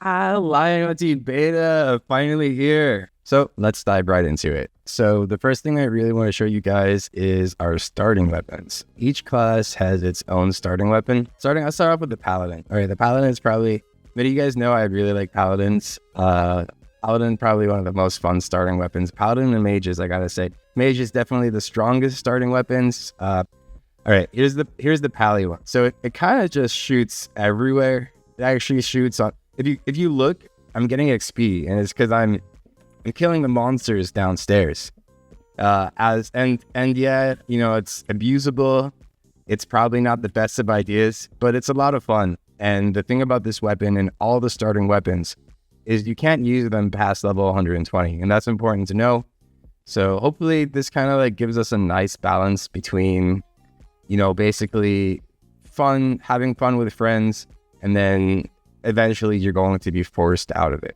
Lion OT Beta, finally here. So let's dive right into it. So the first thing I really want to show you guys is our starting weapons. Each class has its own starting weapon. I'll start off with the Paladin. All right, the Paladin is probably, many of you guys know I really like Paladins. Paladin, probably one of the most fun starting weapons. Paladin and Mages, I gotta say. Mage is definitely the strongest starting weapons. All right, here's the Pally one. So it kind of just shoots everywhere. It actually shoots on, if you look, I'm getting XP, and it's because I'm killing the monsters downstairs. And yeah, you know, it's abusable. It's probably not the best of ideas, but it's a lot of fun. And the thing about this weapon and all the starting weapons is you can't use them past level 120, and that's important to know. So hopefully this kind of like gives us a nice balance between, you know, basically having fun with friends, and then eventually you're going to be forced out of it.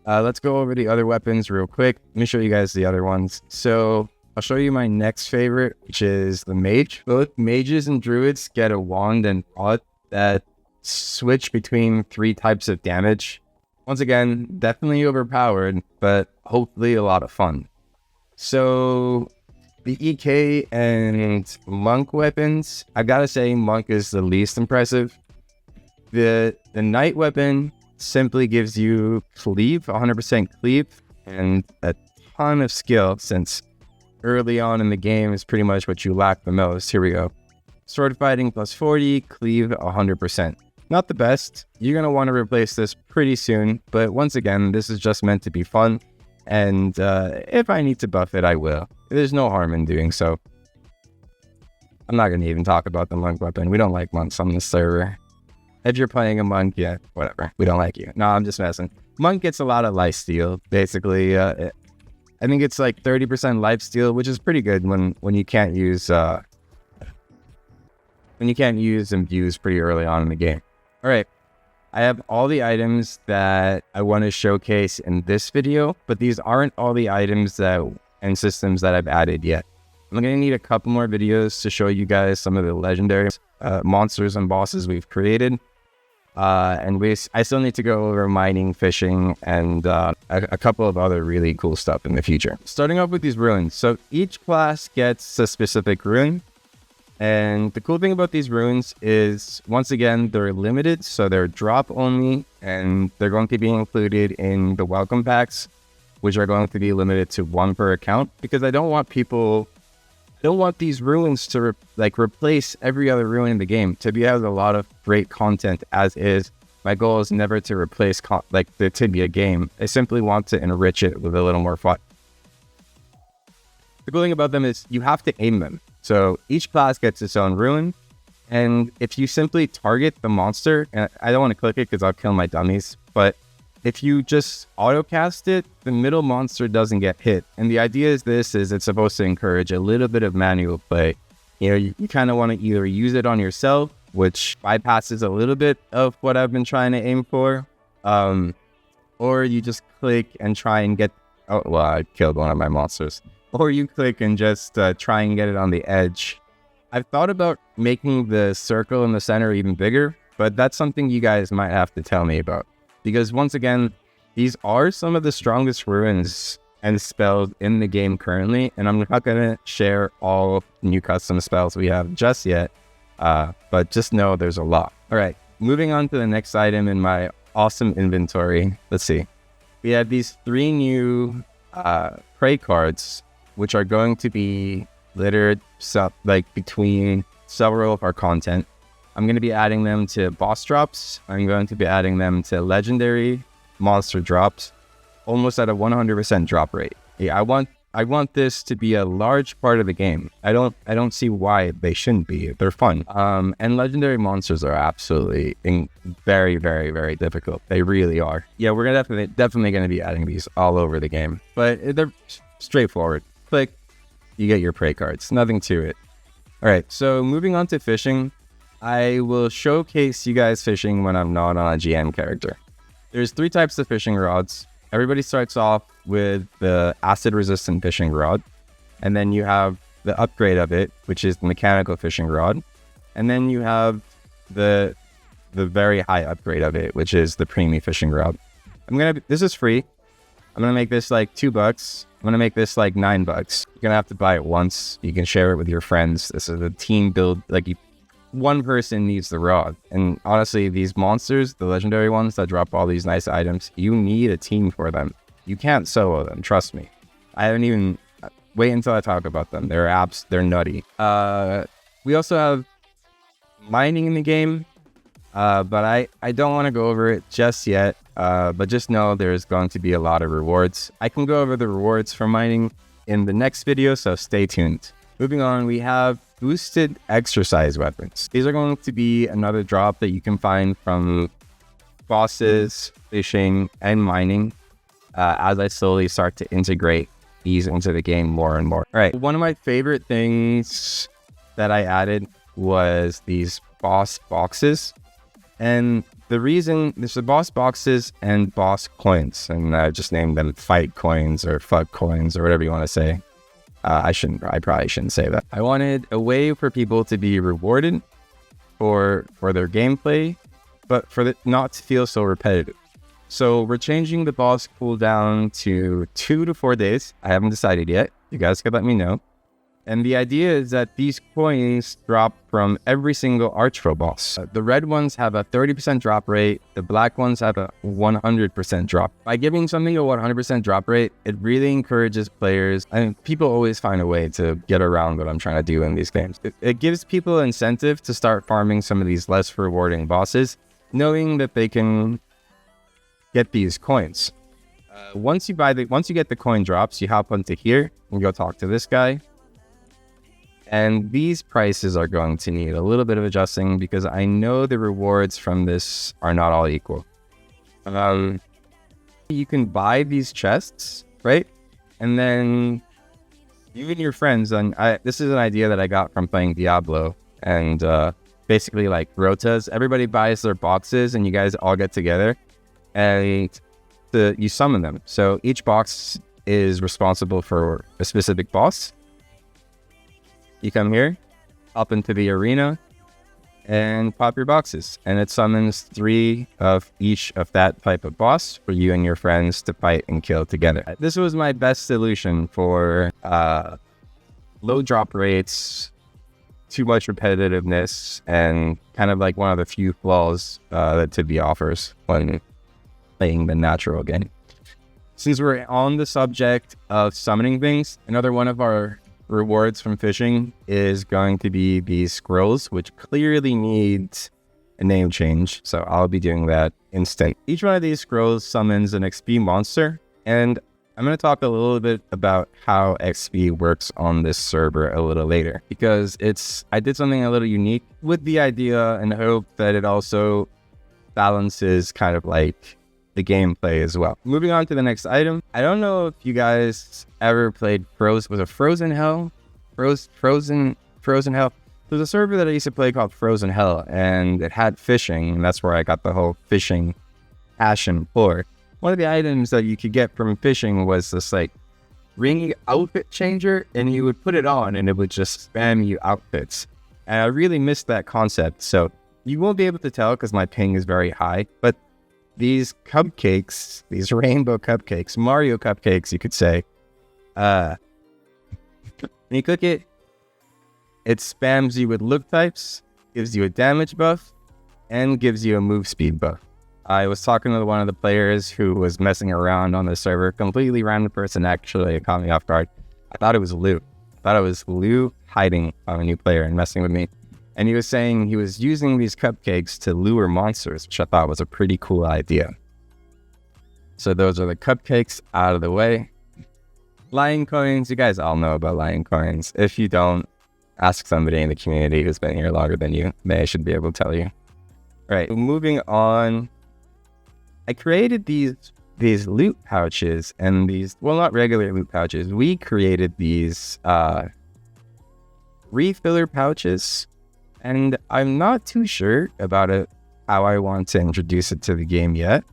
Let's go over the other weapons real quick. Let me show you guys the other ones. So I'll show you my next favorite, which is the Mage. Both Mages and Druids get a wand and rod that switch between 3 types of damage. Once again, definitely overpowered, but hopefully a lot of fun. So the EK and Monk weapons, I gotta say Monk is the least impressive. The Knight weapon simply gives you cleave, 100% cleave, and a ton of skill, since early on in the game is pretty much what you lack the most. Here we go. Sword fighting plus 40, cleave 100%. Not the best. You're going to want to replace this pretty soon, but once again, this is just meant to be fun, and if I need to buff it, I will. There's no harm in doing so. I'm not going to even talk about the Monk weapon. We don't like monks on this server. If you're playing a Monk, yeah, whatever. We don't like you. No, I'm just messing. Monk gets a lot of lifesteal, basically. I think it's like 30% lifesteal, which is pretty good when you can't use Imbues pretty early on in the game. All right, I have all the items that I want to showcase in this video, but these aren't all the items and systems that I've added yet. I'm going to need a couple more videos to show you guys some of the legendary monsters and bosses we've created. I still need to go over mining, fishing, and a couple of other really cool stuff in the future. Starting off with these runes. So each class gets a specific rune. And the cool thing about these runes is, once again, they're limited, so they're drop only, and they're going to be included in the welcome packs, which are going to be limited to 1 per account, because I don't want these runes to replace every other rune in the game. Tibia has a lot of great content as is. My goal is never to replace the Tibia game. I simply want to enrich it with a little more fun. The cool thing about them is you have to aim them. So each class gets its own rune, and if you simply target the monster, and I don't want to click it because I'll kill my dummies, but if you just auto-cast it, the middle monster doesn't get hit. And the idea is it's supposed to encourage a little bit of manual play. You know, you kind of want to either use it on yourself, which bypasses a little bit of what I've been trying to aim for, or you just click and try and get... Oh, well, I killed one of my monsters. Or you click and just try and get it on the edge. I've thought about making the circle in the center even bigger, but that's something you guys might have to tell me about. Because once again, these are some of the strongest runes and spells in the game currently, and I'm not going to share all new custom spells we have just yet, but just know there's a lot. All right, moving on to the next item in my awesome inventory. Let's see. We have these 3 new prey cards, which are going to be littered between several of our content. I'm going to be adding them to boss drops. I'm going to be adding them to legendary monster drops, almost at a 100% drop rate. Yeah, I want this to be a large part of the game. I don't see why they shouldn't be. They're fun. And legendary monsters are absolutely very, very, very difficult. They really are. Yeah, we're definitely going to be adding these all over the game, but they're straightforward. Click, you get your prey cards. Nothing to it. All right, so moving on to fishing. I will showcase you guys fishing when I'm not on a GM character. There's 3 types of fishing rods. Everybody starts off with the acid resistant fishing rod, and then you have the upgrade of it, which is the mechanical fishing rod, and then you have the the very high upgrade of it, which is the preemie fishing rod. This is free. I'm gonna make this like $2. I'm gonna make this like $9. You're gonna have to buy it once. You can share it with your friends. This is a team build. One person needs the rod. And honestly, these monsters, the legendary ones that drop all these nice items, you need a team for them. You can't solo them, trust me. I haven't even... Wait until I talk about them. They're nutty. We also have mining in the game, but I don't want to go over it just yet. But just know there's going to be a lot of rewards. I can go over the rewards for mining in the next video, so stay tuned. Moving on, we have boosted exercise weapons. These are going to be another drop that you can find from bosses, fishing, and mining as I slowly start to integrate these into the game more and more. All right, one of my favorite things that I added was these boss boxes. And the reason, there's the boss boxes and boss coins, and I just named them fight coins or fuck coins or whatever you want to say. I probably shouldn't say that. I wanted a way for people to be rewarded for their gameplay, but for not to feel so repetitive. So we're changing the boss cooldown to 2 to 4 days. I haven't decided yet. You guys could let me know. And the idea is that these coins drop from every single Archvo boss. The red ones have a 30% drop rate. The black ones have a 100% drop. By giving something a 100% drop rate, it really encourages players. And people always find a way to get around what I'm trying to do in these games. It gives people incentive to start farming some of these less rewarding bosses, knowing that they can get these coins. Once you get the coin drops, you hop onto here and go talk to this guy. And these prices are going to need a little bit of adjusting because I know the rewards from this are not all equal. You can buy these chests, right? And then you and your friends, and this is an idea that I got from playing Diablo, and basically like Rotas, everybody buys their boxes and you guys all get together and you summon them. So each box is responsible for a specific boss. You come here, up into the arena, and pop your boxes. And it summons 3 of each of that type of boss for you and your friends to fight and kill together. This was my best solution for low drop rates, too much repetitiveness, and kind of like one of the few flaws that Tibia offers when playing the natural game. Since we're on the subject of summoning things, another one of our rewards from fishing is going to be these scrolls, which clearly needs a name change, so I'll be doing that instant. Each one of these scrolls summons an XP monster, and I'm going to talk a little bit about how XP works on this server a little later, because I did something a little unique with the idea and hope that it also balances kind of like the gameplay as well. Moving on to the next item. I don't know if you guys ever played Frozen Hell? Frozen Hell? There's a server that I used to play called Frozen Hell, and it had fishing, and that's where I got the whole fishing passion for. One of the items that you could get from fishing was this like ring outfit changer, and you would put it on and it would just spam you outfits. And I really missed that concept. So you won't be able to tell because my ping is very high, but these cupcakes, these rainbow cupcakes, Mario cupcakes, you could say, when you click it, it spams you with look types, gives you a damage buff, and gives you a move speed buff. I was talking to one of the players who was messing around on the server, completely random person, actually caught me off guard. I thought it was Lou. Hiding on a new player and messing with me. And he was saying he was using these cupcakes to lure monsters, which I thought was a pretty cool idea. So those are the cupcakes out of the way. Lion coins, you guys all know about lion coins. If you don't, ask somebody in the community who's been here longer than you. They should be able to tell you. All right, moving on. I created these loot pouches and these, well, not regular loot pouches. We created these refiller pouches. And I'm not too sure about it, how I want to introduce it to the game yet,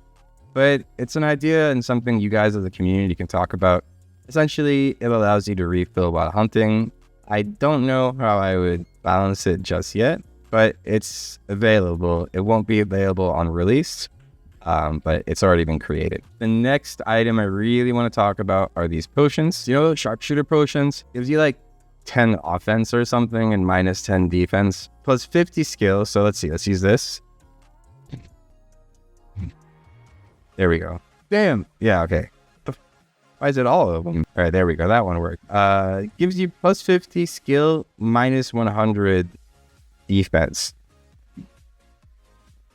but it's an idea and something you guys as a community can talk about. Essentially, it allows you to refill while hunting. I don't know how I would balance it just yet, but it's available. It won't be available on release, but it's already been created. The next item I really want to talk about are these potions. You know, those sharpshooter potions? Gives you like 10 offense or something and minus 10 defense, plus 50 skill. So let's see, let's use this. There we go. Damn. Yeah, okay. Why is it all of them? All right, there we go. That one worked. Gives you plus 50 skill, minus 100 defense.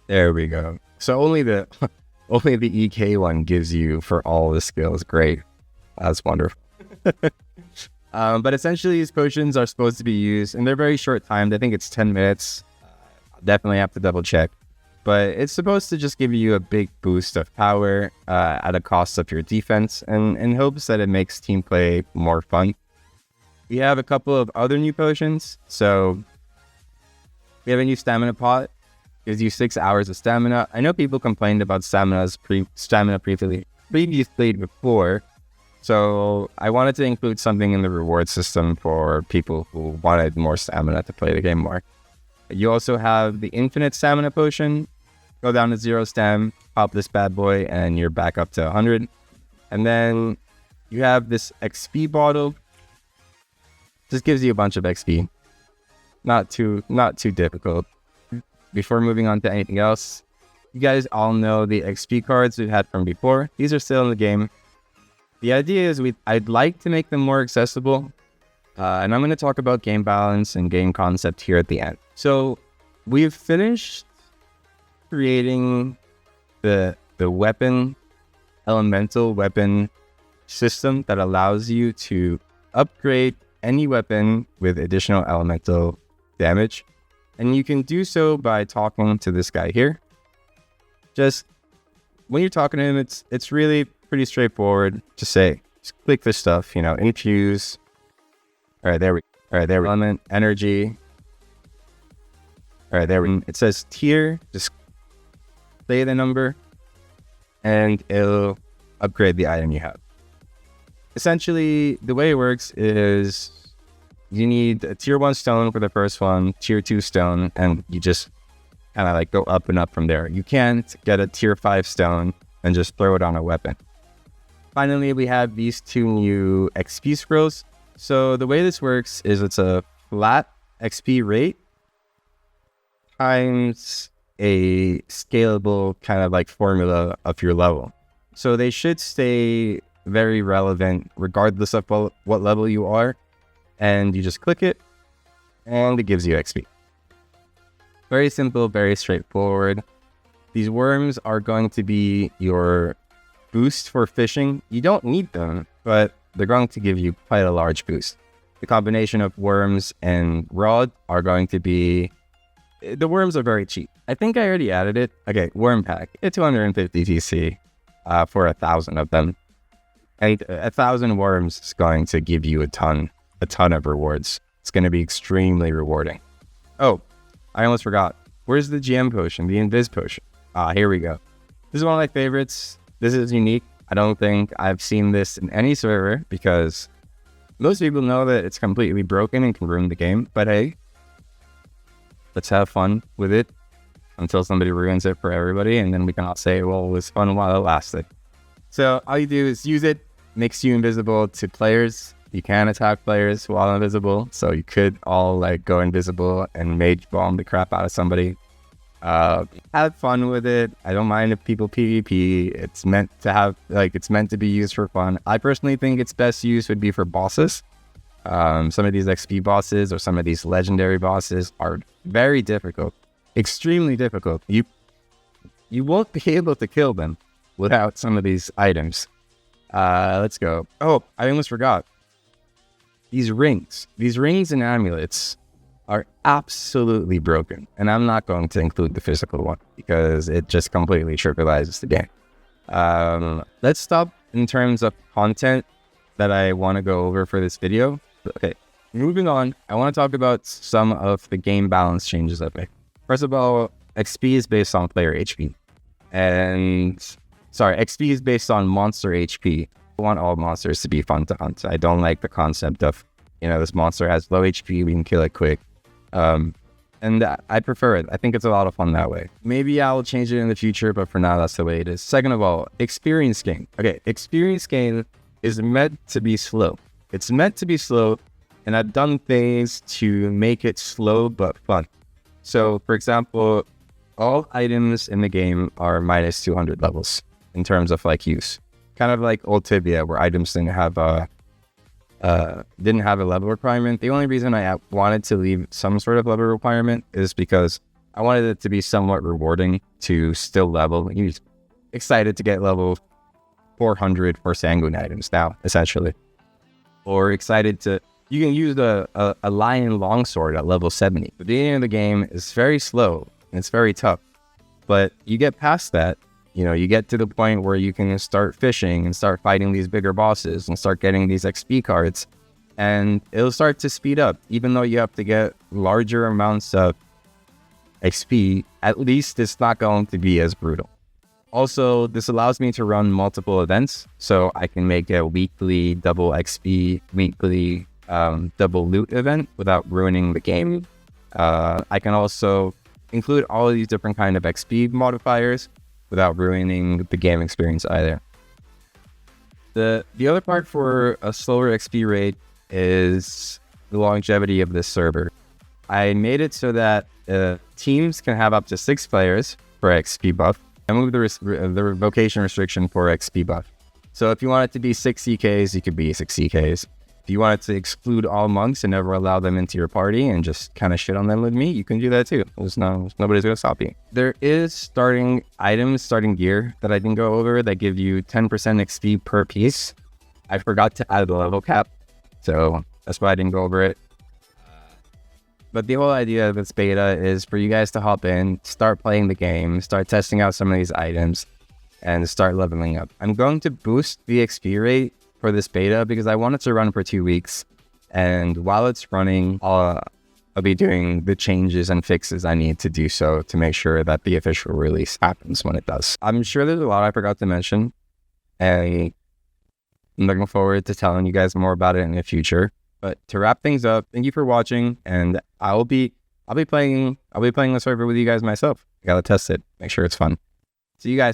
There we go. So only the EK one gives you for all the skills. Great. That's wonderful. But essentially, these potions are supposed to be used, and they're very short timed. I think it's 10 minutes. Definitely have to double check. But it's supposed to just give you a big boost of power at a cost of your defense, and in hopes that it makes team play more fun. We have a couple of other new potions. So we have a new stamina pot. Gives you 6 hours of stamina. I know people complained about stamina previously before. So I wanted to include something in the reward system for people who wanted more stamina to play the game more. You also have the infinite stamina potion. Go down to 0 stam, pop this bad boy, and you're back up to 100. And then you have this XP bottle. Just gives you a bunch of XP. Not too difficult. Before moving on to anything else, you guys all know the XP cards we've had from before. These are still in the game. The idea is I'd like to make them more accessible. And I'm going to talk about game balance and game concept here at the end. So we've finished creating the elemental weapon system that allows you to upgrade any weapon with additional elemental damage. And you can do so by talking to this guy here. Just when you're talking to him, it's really pretty straightforward. Just click this stuff, infuse. All right, there we go. Element, energy. All right, there we go. It says tier. Just say the number, and it'll upgrade the item you have. Essentially, the way it works is you need a tier 1 stone for the first one, tier 2 stone, and you just kind of go up and up from there. You can't get a tier 5 stone and just throw it on a weapon. Finally, we have these 2 new XP scrolls. So the way this works is it's a flat XP rate times a scalable kind of formula of your level. So they should stay very relevant regardless of what level you are. And you just click it and it gives you XP. Very simple, very straightforward. These worms are going to be your boost for fishing. You don't need them, but they're going to give you quite a large boost. The combination of worms and rod are going to be... The worms are very cheap. I think I already added it. Okay, worm pack. It's 250 TC for 1,000 of them. And 1,000 worms is going to give you a ton of rewards. It's going to be extremely rewarding. Oh, I almost forgot. Where's the GM potion, the Invis potion? Here we go. This is one of my favorites. This is unique. I don't think I've seen this in any server because most people know that it's completely broken and can ruin the game. But hey, let's have fun with it until somebody ruins it for everybody. And then we can all say, well, it was fun while it lasted. So all you do is use it. Makes you invisible to players. You can attack players while invisible. So you could all go invisible and mage bomb the crap out of somebody. Have fun with it. I don't mind if people PvP. It's meant to have it's meant to be used for fun. I personally think its best use would be for bosses. Some of these XP bosses or some of these legendary bosses are very difficult, extremely difficult. You won't be able to kill them without some of these items. Let's go. Oh, I almost forgot. These rings and amulets are absolutely broken. And I'm not going to include the physical one because it just completely trivializes the game. Let's stop in terms of content that I want to go over for this video. Okay, moving on, I want to talk about some of the game balance changes I've made. First of all, XP is based on player HP. XP is based on monster HP. I want all monsters to be fun to hunt. I don't like the concept of, this monster has low HP, we can kill it quick. And I prefer it. I think it's a lot of fun that way. Maybe I'll change it in the future, but for now, that's the way it is. Second of all, experience gain. Okay, experience gain is meant to be slow. It's meant to be slow, and I've done things to make it slow but fun. So, for example, all items in the game are minus 200 levels in terms of like use. Kind of like old Tibia, where items didn't have a level requirement. The only reason I wanted to leave some sort of level requirement is because I wanted it to be somewhat rewarding to still level. You're excited to get level 400 for Sanguine items now, essentially. Or excited to... You can use a Lion Longsword at level 70. The beginning of the game is very slow, and it's very tough. But you get past that, you know, you get to the point where you can start fishing and start fighting these bigger bosses and start getting these XP cards. And it'll start to speed up. Even though you have to get larger amounts of XP, at least it's not going to be as brutal. Also, this allows me to run multiple events. So I can make a weekly double XP, weekly double loot event without ruining the game. I can also include all of these different kind of XP modifiers without ruining the game experience either. The other part for a slower XP rate is the longevity of this server. I made it so that teams can have up to 6 players for XP buff. I moved the revocation restriction for XP buff. So if you want it to be 6 CKs, you could be 6 CKs. If you wanted to exclude all monks and never allow them into your party and just kind of shit on them with me, you can do that too. Nobody's going to stop you. There is starting gear that I didn't go over that give you 10% XP per piece. I forgot to add the level cap, so that's why I didn't go over it. But the whole idea of this beta is for you guys to hop in, start playing the game, start testing out some of these items, and start leveling up. I'm going to boost the XP rate for this beta because I want it to run for 2 weeks, and while it's running, I'll be doing the changes and fixes I need to do so to make sure that the official release happens when it does. I'm sure there's a lot I forgot to mention, and I'm looking forward to telling you guys more about it in the future. But to wrap things up, thank you for watching, and I'll be playing the server with you guys myself. I gotta test it, make sure it's fun. See you guys.